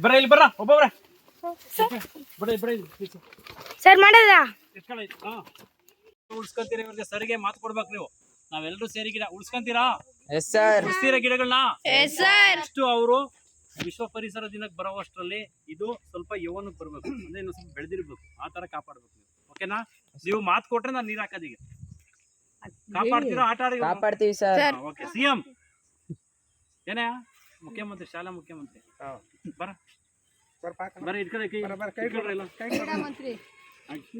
ಬರ ಇಲ್ಲಿ ಬರ ಒಬ್ಬೊಬ್ರೆ ಸರ್ ಮಾಡದ ಉಳ್ಸ್ಕೊಂತೀರ ಇವ್ರಿಗೆ ಸರಿಗೆ ಮಾತು ಕೊಡ್ಬೇಕು ನೀವು. ನಾವೆಲ್ಲರೂ ಸೇರಿ ಗಿಡ ಉಳ್ಸ್ಕೊಂತೀರಾ? S sir. ಉಳಿಸ್ತೀರಾ ಗಿಡಗಳನ್ನ? Yes sir. ಇಷ್ಟು ಅವರು ವಿಶ್ವ ಪರಿಸರ ದಿನಕ್ಕೆ ಬರೋವಷ್ಟರಲ್ಲಿ ಇದು ಸ್ವಲ್ಪ ಯೌವನಕ್ಕೆ ಬರ್ಬೇಕು, ಅಂದ್ರೆ ಇನ್ನು ಸ್ವಲ್ಪ ಬೆಳೆದಿರ್ಬೇಕು, ಆ ತರ ಕಾಪಾಡ್ಬೇಕು ನೀವು. ಓಕೆನಾ? ನೀವು ಮಾತು ಕೊಟ್ರೆ ನಾನು ನೀರ್ ಹಾಕೋದೀಗ ಕಾಪಾಡ್ತೀರಾ? ಆಟ ಆಡಿ ಕಾಪಾಡ್ತೀವಿ ಸರ್. ಓಕೆ. ಸಿಎಂ ಏನೇ ಮುಖ್ಯಮಂತ್ರಿ, ಶಾಲಾ ಮುಖ್ಯಮಂತ್ರಿ ಬರ ಬರ ಇದ್ ಕಡೆ ಮಂತ್ರಿ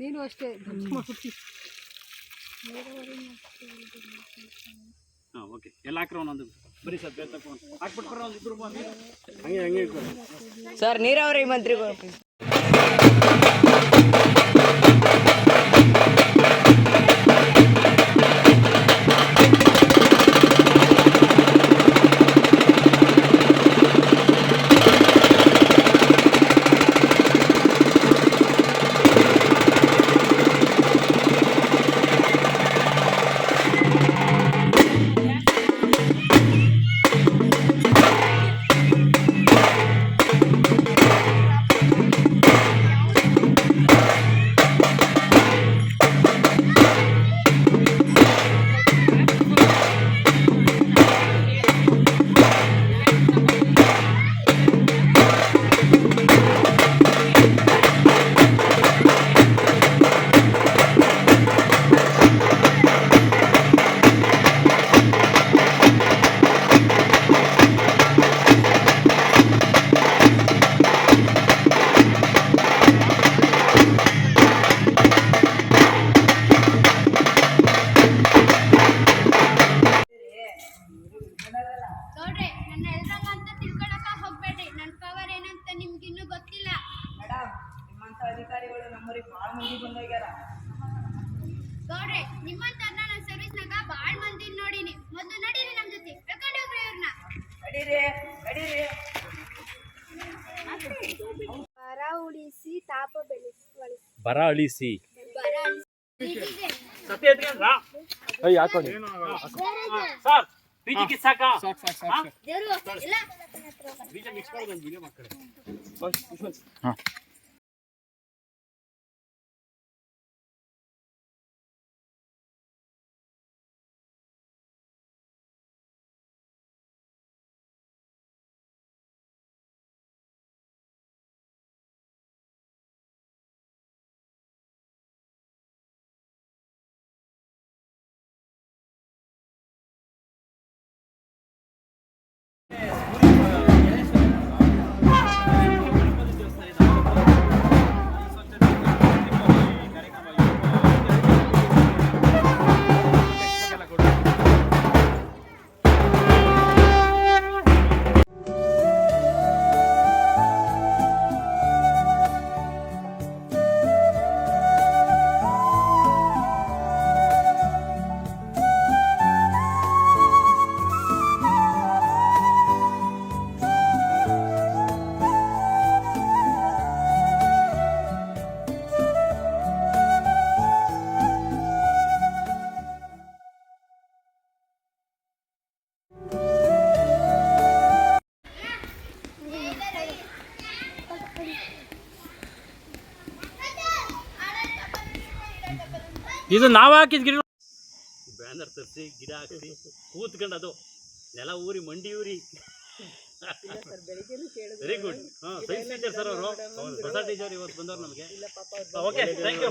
ನೀನು ಅಷ್ಟೇ. ಓಕೆ. ಎಲ್ಲ ಹಾಕ್ರ ಒಂದೊಂದು ಬರೀ ಸರ್ ಹಾಕ್ಬಿಟ್ರೆ ಒಂದು ಇಬ್ರು ಹಂಗೆ ಹಂಗೆ ಸರ್ ನೀರಾವರಿ ಮಂತ್ರಿ. ನೋಡ್ರಿ, ನನ್ನ ಎಲ್ರಂಗ ಅಂತ ತಿಳ್ಕೊಳಕ ಹೋಗ್ಬೇಡ್ರಿ. ನನ್ನ ಪವರ್ ಏನಂತ ನಿಮ್ಗಿನ್ನೂ ಗೊತ್ತಿಲ್ಲ. ಮೇಡಮ್, ನಿಮ್ಮಂತ ಅಧಿಕಾರಿಗಳು ನಮ್ಮೂರಿಗೆ ಭಾಳ ಮಂದಿ ಬಂದೋಗ್ಯಾರ. ನೋಡ್ರಿ, ನಿಮ್ಮಂತರ್ನ ನನ್ನ ಸರ್ವಿಸ್ನಾಗ ಭಾಳ ಮಂದಿ ನೋಡಿನಿ. ಮೊದಲು ನಡೀರಿ ನಮ್ಮ ಜೊತೆ, ಕರ್ಕೊಂಡು ಹೋಗ್ರಿ ಇವ್ರನ್ನ. ನಡೀರಿ ನಡೀರಿ. ಬರ ಉಳಿಸಿ ತಾಪ ಬೆಳೆಸಿ ಬರ ಅಳಿಸಿ ಸರ್ ಬೀಜ ಕಿಸಾಕ ಬೀಜ ಮಿಕ್ಸ್ ಮಾಡಿ ಒಂದು ವಿಡಿಯೋ ಮಾಡ್ತಾರೆ. ಇದು ನಾವು ಹಾಕಿದ ಗಿಡ ಬ್ಯಾನರ್ ತರಿಸಿ ಗಿಡ ಹಾಕಿ ಕೂತ್ಕೊಂಡು ಅದು ನೆಲ ಊರಿ ಮಂಡಿ ಊರಿ. Very good. Science teacher sir ಅವರು, ಹೊಸ ಟೀಚರ್ ಇವತ್ತು ಬಂದವರು ನಮಗೆ. Okay, thank you.